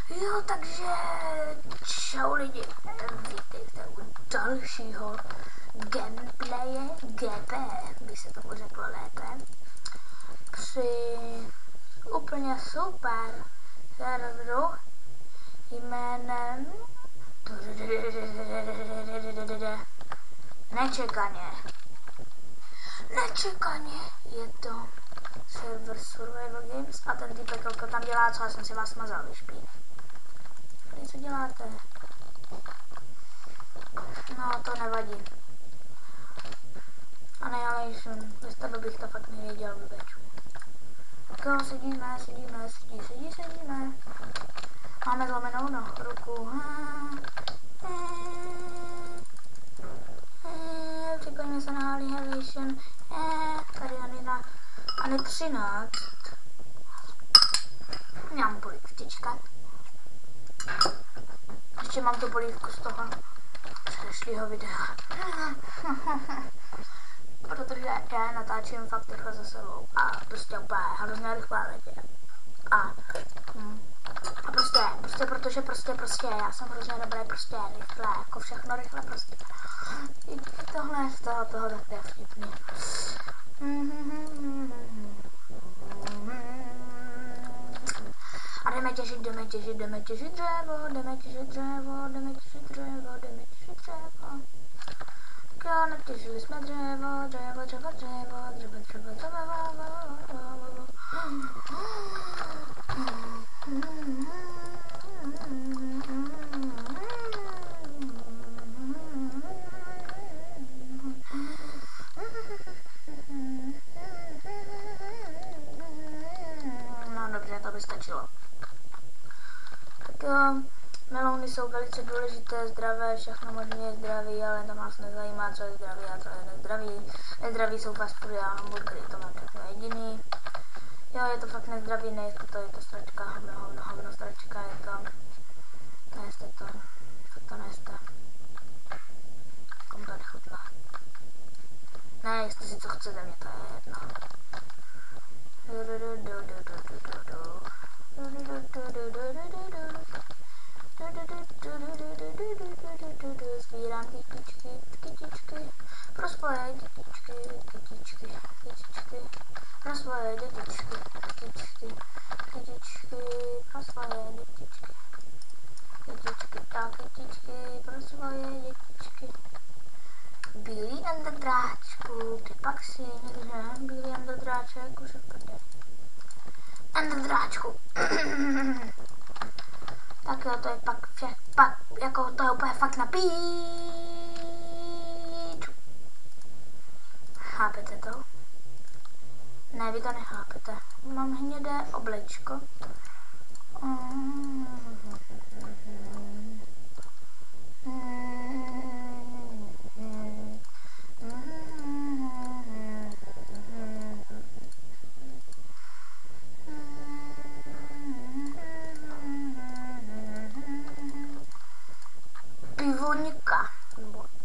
Jo, takže čau lidi, vítejte u dalšího gameplaye, GP, by se tomu řeklo lépe, při úplně super serveru jménem Nečekaně je to server Survival Games a ten týpek tam dělá, co já jsem si vás smazal, vyšpí. Co děláte? No, to nevadí. A ne, ale jsem, bez tebe bych to fakt nevěděl vůbec. Tak jo, sedíme. Máme zlomenou no, ruku. Připojíme se na Elevation. Tady ani 13. Já mám polívčička. Ještě mám tu polívku z toho předešlého videa. Protože já natáčím fakt rychle za sebou. A prostě úplně hrozně rychle letě. A protože já jsem hrozně dobrý, prostě rychle, jako všechno rychle prostě. I tohle z toho tak je vtipný. A jdeme těžit dřevo. Tak jo, natěžili jsme dřevo. No dobře, to by stačilo. Tak jo, melouny jsou velice důležité, zdravé, všechno možné je zdraví, ale to nás nezajímá, co je zdraví a co je nezdraví. Nezdraví jsou fast foody a hamburgery, to mám všechno jediný. Jo, je to fakt nezdravý, nejste to, je to stračka, hovno stračka, je to, nejste to, fakt to nejste. Komu to nechutná. Ne, jestli si co chcete, mě to je jedno. Sbírám kytičky pro svoje dětičky, pro svoje dětičky, kytičky pro svoje dětičky, kytičky pro svoje dětičky. Bílý enderdráčku, kdy pak si někde bílý enderdráček už odpade. Enderdráčku. Tak jo, to je pak jako to je úplně fakt na píču. Chápete to? Ne, vy to nechápete. Mám hnědé obličko.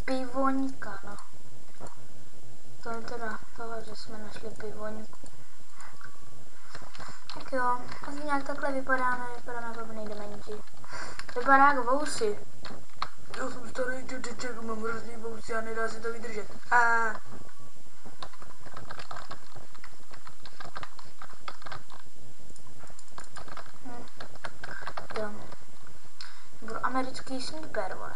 Pivonika, no. To je teda toho, že jsme našli pivoniku. Tak jo, asi nějak takhle vypadáme to nejde menší. Vypadá jak vousy. Já jsem starý dědeček, mám hrozný vousy a nedá se to vydržet. Jo. Budu americký sniper, vole.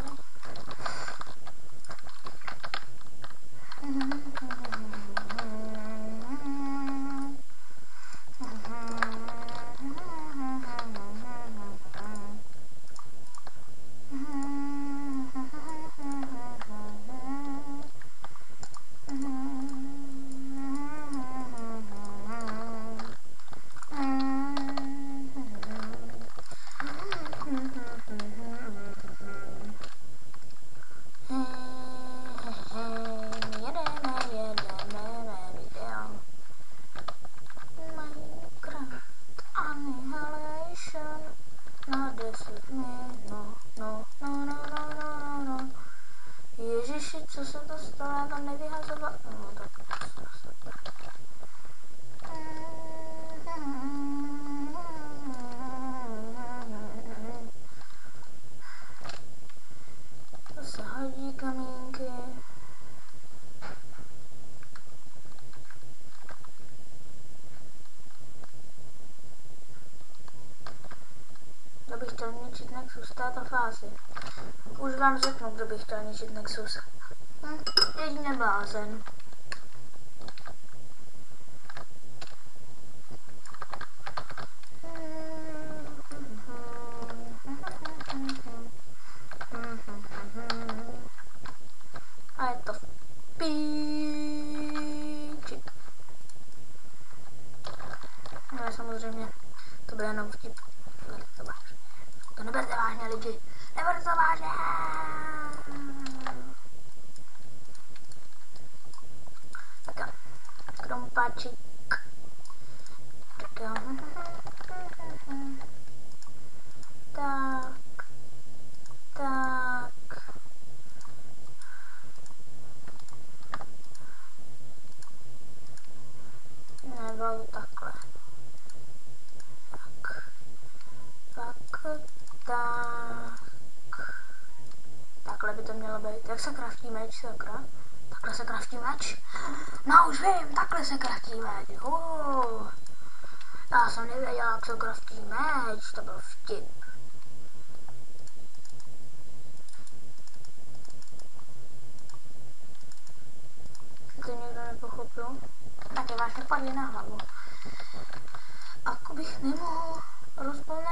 by chtěl ničit Nexus v této fázi? Už vám řeknu, kdo by chtěl ničit Nexus. Jedině blázen. A je to v píči. No samozřejmě, to bude jenom vtip. To vážně. To neberte vážně, lidi. Neberte to vážně. Tak jo. Krompáčik. Tak jo. Tak. Tak. Nebo takhle. Tak. Takhle by to mělo být. Jak se kraftí meč, sakra? Takhle se kraftí meč? No už vím, takhle se kraftí meč. Já jsem nevěděl, jak se kraftí meč, to byl vtip. To někdo nepochopil? Tak je vážně padli na hlavu. Ako bych nemohl rozplnit.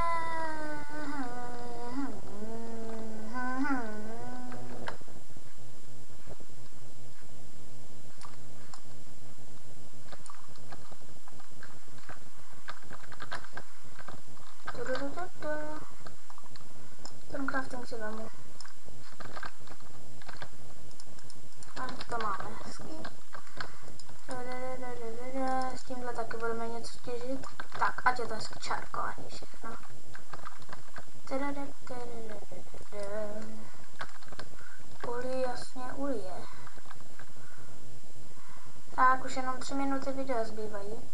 Ten crafting si vemu. A to máme hezky. S tímhle taky budeme něco těžit. Tak, ať je to hezky čárkovaný všechno. Uli, jasně, uli je. Tak, už jenom 3 minuty videa zbývají.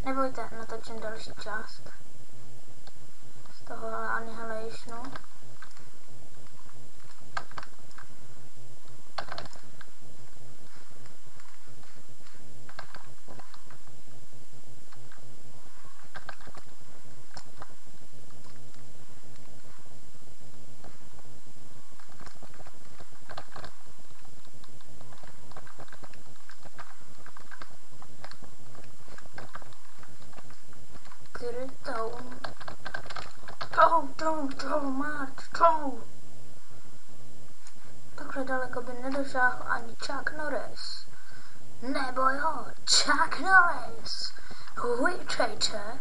Nebojte, natočím další část z toho Annihilationu. Takhle daleko by nedošel ani Chuck Norris. Nebo jo, Chuck Norris. Vítejte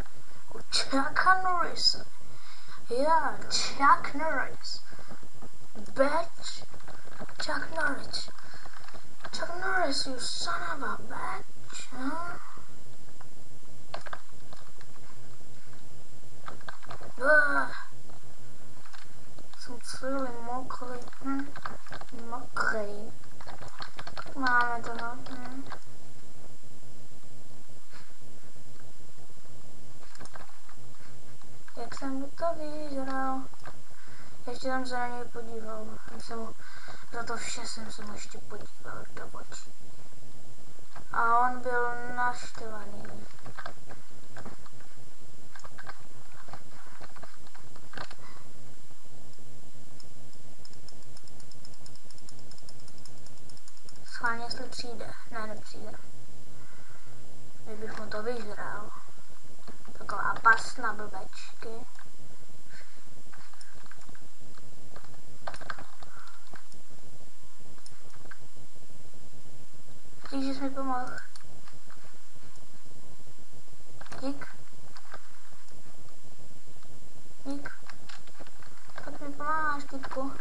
u Chucka Norrise. Já, Chuck Norris. Bitch. Chuck Norris. Chuck Norris, you son of a bitch. Huh? Jsem celý mokrý. Mokrý. Máme to, no. Jak jsem to vyžral. Ještě jsem se na něj podíval. Za to vše jsem se mu ještě podíval do očí. A on byl naštvaný. Schválně, jestli přijde. Ne, nepřijde. Kdybych mu to vyžral. Taková pasna blbečky. Dík, že jsi mi pomohl. Dík. Dík. Tak mi pomáháš, týpku.